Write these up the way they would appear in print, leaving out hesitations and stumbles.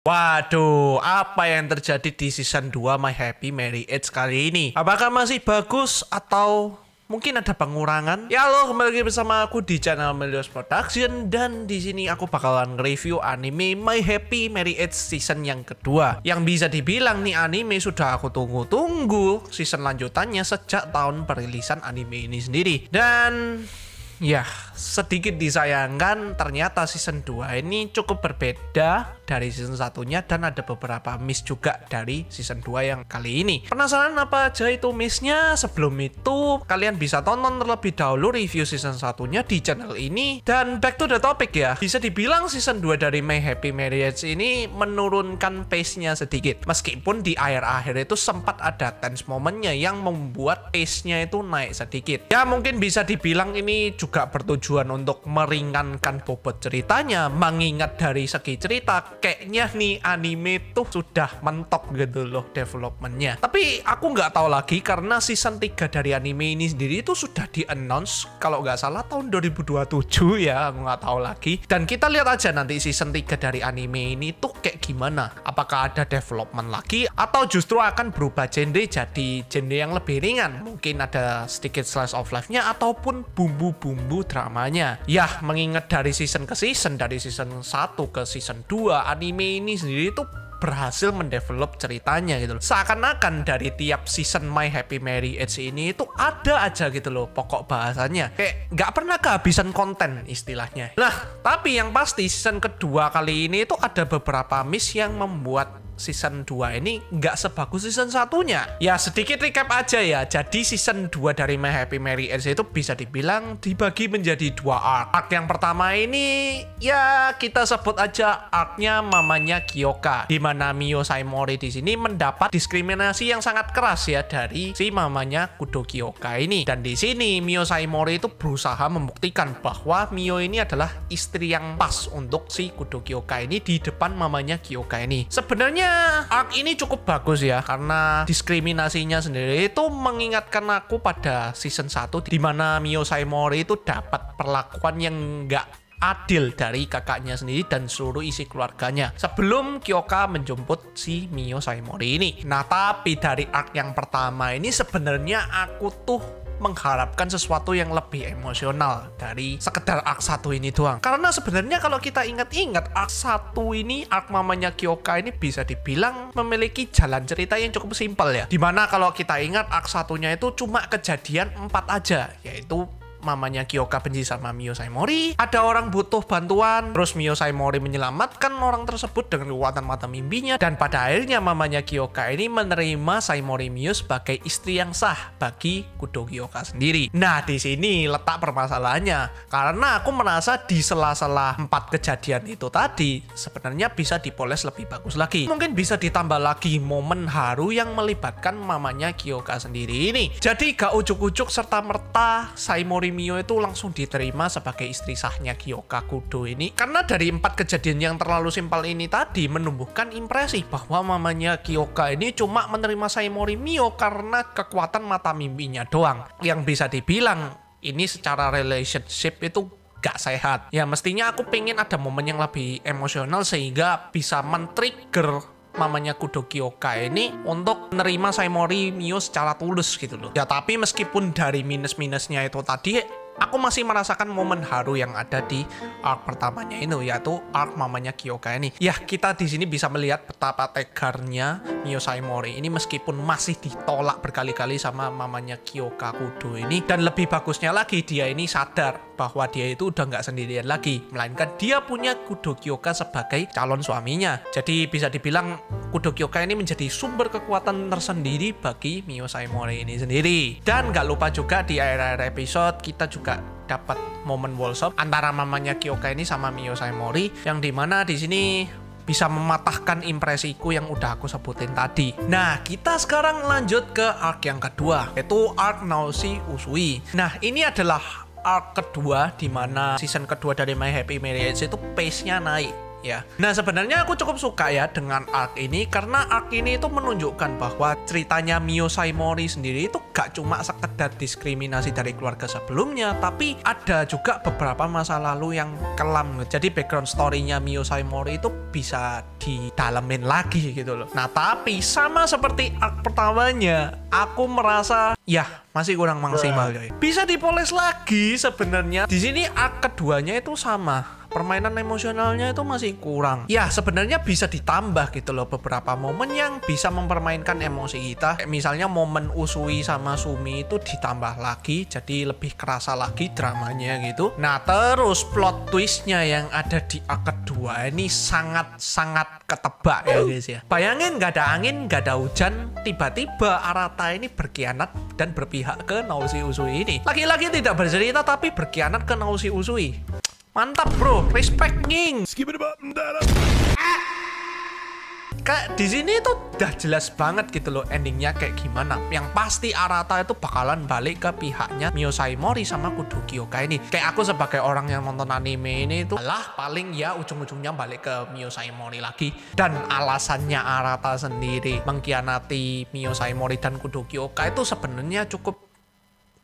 Waduh, apa yang terjadi di season 2 My Happy Marriage kali ini? Apakah masih bagus atau mungkin ada pengurangan? Ya lo kembali lagi bersama aku di channel Melios Production, dan di sini aku bakalan review anime My Happy Marriage season yang kedua. Yang bisa dibilang nih anime sudah aku tunggu-tunggu season lanjutannya sejak tahun perilisan anime ini sendiri. Dan ya, sedikit disayangkan ternyata season 2 ini cukup berbeda dari season satunya, dan ada beberapa miss juga dari season 2 yang kali ini. Penasaran apa aja itu missnya? Sebelum itu, kalian bisa tonton terlebih dahulu review season satunya di channel ini. Dan back to the topic ya, bisa dibilang season 2 dari My Happy Marriage ini menurunkan pace-nya sedikit. Meskipun di akhir-akhir itu sempat ada tense momennya yang membuat pace-nya itu naik sedikit. Ya mungkin bisa dibilang ini juga bertujuan untuk meringankan bobot ceritanya, mengingat dari segi cerita kayaknya nih anime tuh sudah mentok gitu loh developmentnya. Tapi aku nggak tahu lagi karena season 3 dari anime ini sendiri itu sudah di-announce kalau nggak salah tahun 2027 ya, aku nggak tahu lagi. Dan kita lihat aja nanti season 3 dari anime ini tuh kayak gimana. Apakah ada development lagi atau justru akan berubah genre jadi genre yang lebih ringan. Mungkin ada sedikit slice of life-nya ataupun bumbu-bumbu dramanya. Yah, mengingat dari season ke season, dari season 1 ke season 2, anime ini sendiri tuh berhasil mendevelop ceritanya gitu loh. Seakan-akan dari tiap season My Happy Marriage ini itu ada aja gitu loh pokok bahasanya. Kayak nggak pernah kehabisan konten istilahnya. Nah, tapi yang pasti season kedua kali ini itu ada beberapa miss yang membuat season 2 ini nggak sebagus season satunya. Ya sedikit recap aja ya. Jadi season 2 dari My Happy Marriage itu bisa dibilang dibagi menjadi dua arc. Arc yang pertama ini ya kita sebut aja arc-nya mamanya Kyoka, di mana Mio Saimori di sini mendapat diskriminasi yang sangat keras ya dari si mamanya Kudo Kyoka ini. Dan di sini Mio Saimori itu berusaha membuktikan bahwa Mio ini adalah istri yang pas untuk si Kudo Kyoka ini di depan mamanya Kyoka ini. Sebenarnya arc ini cukup bagus ya, karena diskriminasinya sendiri itu mengingatkan aku pada season 1 di mana Mio Saimori itu dapat perlakuan yang nggak adil dari kakaknya sendiri dan seluruh isi keluarganya sebelum Kyoka menjemput si Mio Saimori ini. Nah, tapi dari arc yang pertama ini sebenarnya aku tuh mengharapkan sesuatu yang lebih emosional dari sekedar arc 1 ini doang. Karena sebenarnya kalau kita ingat-ingat arc 1 ini, arc mamanya Kyoka ini bisa dibilang memiliki jalan cerita yang cukup simpel ya. Dimana kalau kita ingat arc 1-nya itu cuma kejadian 4 aja, yaitu mamanya Kyoka benci sama Mio Saimori, ada orang butuh bantuan, terus Mio Saimori menyelamatkan orang tersebut dengan kekuatan mata mimpinya, dan pada akhirnya mamanya Kyoka ini menerima Saimori Mio sebagai istri yang sah bagi Kudo Kyoka sendiri. Nah, di sini letak permasalahannya, karena aku merasa di sela-sela 4 kejadian itu tadi sebenarnya bisa dipoles lebih bagus lagi. Mungkin bisa ditambah lagi momen haru yang melibatkan mamanya Kyoka sendiri ini. Jadi gak ujuk-ujuk serta-merta Saimori Mio itu langsung diterima sebagai istri sahnya Kyoka Kudo ini. Karena dari 4 kejadian yang terlalu simpel ini tadi menumbuhkan impresi bahwa mamanya Kyoka ini cuma menerima Saimori Mio karena kekuatan mata mimpinya doang. Yang bisa dibilang ini secara relationship itu gak sehat. Ya mestinya aku pengen ada momen yang lebih emosional sehingga bisa men-trigger mamanya Kudo Kyoka ini untuk menerima Saimori Mio secara tulus gitu loh. Ya tapi meskipun dari minus-minusnya itu tadi, aku masih merasakan momen haru yang ada di arc pertamanya itu, yaitu arc mamanya Kyoka ini. Ya, kita di sini bisa melihat betapa tegarnya Mio Saimori ini meskipun masih ditolak berkali-kali sama mamanya Kyoka Kudo ini. Dan lebih bagusnya lagi, dia ini sadar bahwa dia itu udah nggak sendirian lagi, melainkan dia punya Kudo Kyoka sebagai calon suaminya. Jadi bisa dibilang Kudo Kyoka ini menjadi sumber kekuatan tersendiri bagi Mio Saimori ini sendiri. Dan nggak lupa juga di akhir-akhir episode kita juga dapat momen wallshop antara mamanya Kyoka ini sama Mio Saimori, yang dimana di sini bisa mematahkan impresiku yang udah aku sebutin tadi. Nah, kita sekarang lanjut ke arc yang kedua, yaitu arc Naoshi Usui. Nah, ini adalah arc kedua di mana season kedua dari My Happy Marriage itu pace-nya naik. ya. Nah sebenarnya aku cukup suka ya dengan arc ini karena arc ini itu menunjukkan bahwa ceritanya Mio Saimori sendiri itu gak cuma sekedar diskriminasi dari keluarga sebelumnya, tapi ada juga beberapa masa lalu yang kelam. Jadi background story-nya Mio Saimori itu bisa didalemin lagi gitu loh. Nah tapi sama seperti arc pertamanya, aku merasa ya masih kurang maksimal coy. Bisa dipoles lagi sebenarnya. Di sini arc keduanya itu sama. Permainan emosionalnya itu masih kurang. Ya sebenarnya bisa ditambah gitu loh beberapa momen yang bisa mempermainkan emosi kita. Kayak misalnya momen Usui sama Sumi itu ditambah lagi, jadi lebih kerasa lagi dramanya gitu. Nah terus plot twistnya yang ada di arc kedua ini sangat-sangat ketebak ya guys ya. Bayangin gak ada angin, gak ada hujan, tiba-tiba Arata ini berkhianat dan berpihak ke Naoshi Usui ini. Lagi-lagi tidak bercerita tapi berkhianat ke Naoshi Usui. Mantap bro, respect nging. Kayak di sini tuh udah jelas banget gitu loh endingnya kayak gimana. Yang pasti Arata itu bakalan balik ke pihaknya Mio Saimori sama Kudo Kyoka ini. Kayak aku sebagai orang yang nonton anime ini tuh lah paling ya ujung-ujungnya balik ke Mio Saimori lagi. Dan alasannya Arata sendiri mengkhianati Mio Saimori dan Kudo Kyoka itu sebenarnya cukup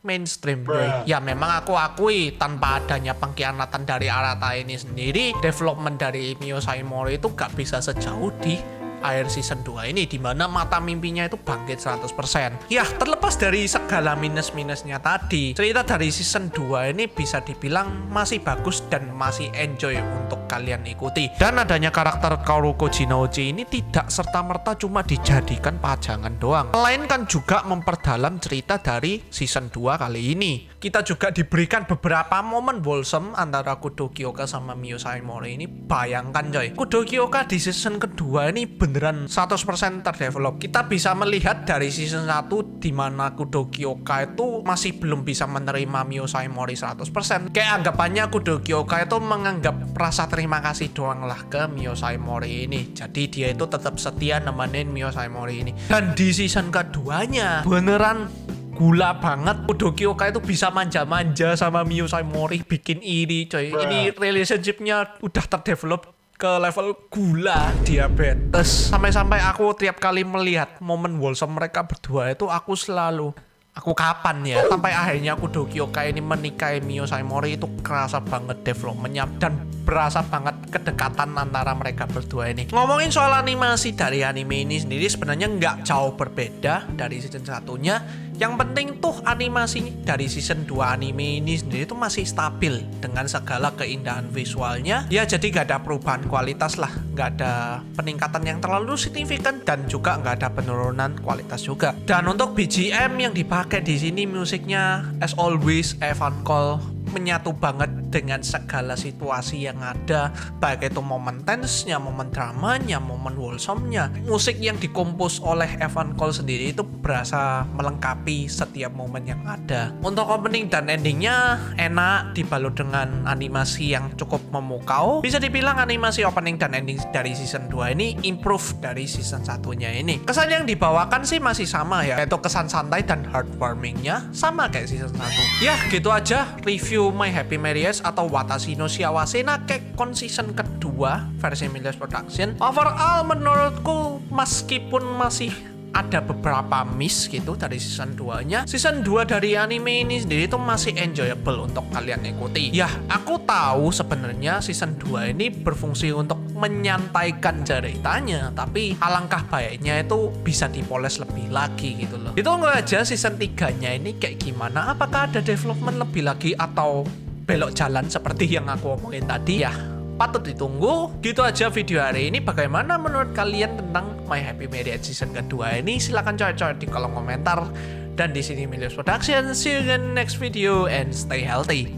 mainstream boy. Ya memang aku akui tanpa adanya pengkhianatan dari Arata ini sendiri, development dari Mio Saimori itu gak bisa sejauh di akhir season 2 ini, dimana mata mimpinya itu bangkit 100%. Ya terlepas dari segala minus-minusnya tadi, cerita dari season 2 ini bisa dibilang masih bagus dan masih enjoy untuk kalian ikuti. Dan adanya karakter Kaoruko Jinouchi ini tidak serta-merta cuma dijadikan pajangan doang, melainkan juga memperdalam cerita dari season 2 kali ini. Kita juga diberikan beberapa momen wholesome antara Kudo Kyoka sama Mio Saimori ini. Bayangkan coy, Kudo Kyoka di season kedua ini beneran 100% terdevelop. Kita bisa melihat dari season 1 di mana Kudo Kyoka itu masih belum bisa menerima Mio Saimori 100%. Kayak anggapannya Kudo Kyoka itu menganggap rasa terima kasih doang lah ke Mio Saimori ini. Jadi dia itu tetap setia nemenin Mio Saimori ini. Dan di season keduanya beneran gula banget. Kudo Kyoka itu bisa manja-manja sama Mio Saimori, bikin iri coy. Ini relationshipnya udah terdevelop ke level gula, diabetes. Sampai-sampai aku tiap kali melihat momen wholesome mereka berdua itu aku selalu kapan ya sampai akhirnya Kudo Kyoka ini menikahi Mio Saimori. Itu kerasa banget developmentnya dan berasa banget kedekatan antara mereka berdua ini. Ngomongin soal animasi dari anime ini sendiri sebenarnya nggak jauh berbeda dari season satunya. Yang penting tuh animasi dari season 2 anime ini sendiri tuh masih stabil dengan segala keindahan visualnya. Ya jadi gak ada perubahan kualitas lah, gak ada peningkatan yang terlalu signifikan dan juga gak ada penurunan kualitas juga. Dan untuk BGM yang dipakai di sini musiknya as always Evan Cole menyatu banget dengan segala situasi yang ada, baik itu momen tense-nya, momen dramanya, momen wholesome-nya. Musik yang dikompos oleh Evan Cole sendiri itu berasa melengkapi setiap momen yang ada. Untuk opening dan endingnya enak, dibalut dengan animasi yang cukup memukau. Bisa dibilang animasi opening dan ending dari season 2 ini improve dari season satunya ini. Kesan yang dibawakan sih masih sama ya, yaitu kesan santai dan heartwarming-nya sama kayak season 1. Ya gitu aja review My Happy Marriage atau Watashi no Shiawase Nakekon season kedua versi Milios Production. Overall menurutku meskipun masih ada beberapa miss gitu dari season 2-nya, season 2 dari anime ini sendiri tuh masih enjoyable untuk kalian ikuti. Ya, aku tahu sebenarnya season 2 ini berfungsi untuk menyantaikan ceritanya, tapi alangkah baiknya itu bisa dipoles lebih lagi gitu loh. Ditunggu aja season 3-nya ini kayak gimana, apakah ada development lebih lagi atau belok jalan seperti yang aku omongin tadi ya. Patut ditunggu. Gitu aja video hari ini. Bagaimana menurut kalian tentang My Happy Marriage season kedua ini? Silahkan coret-coret di kolom komentar. Dan di sini Milios Production. See you in the next video and stay healthy.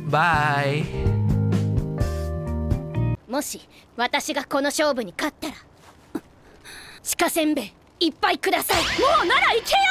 Bye. もし私がこの勝負に勝ったら鹿せんべいいっぱいください。もうなら行けよ。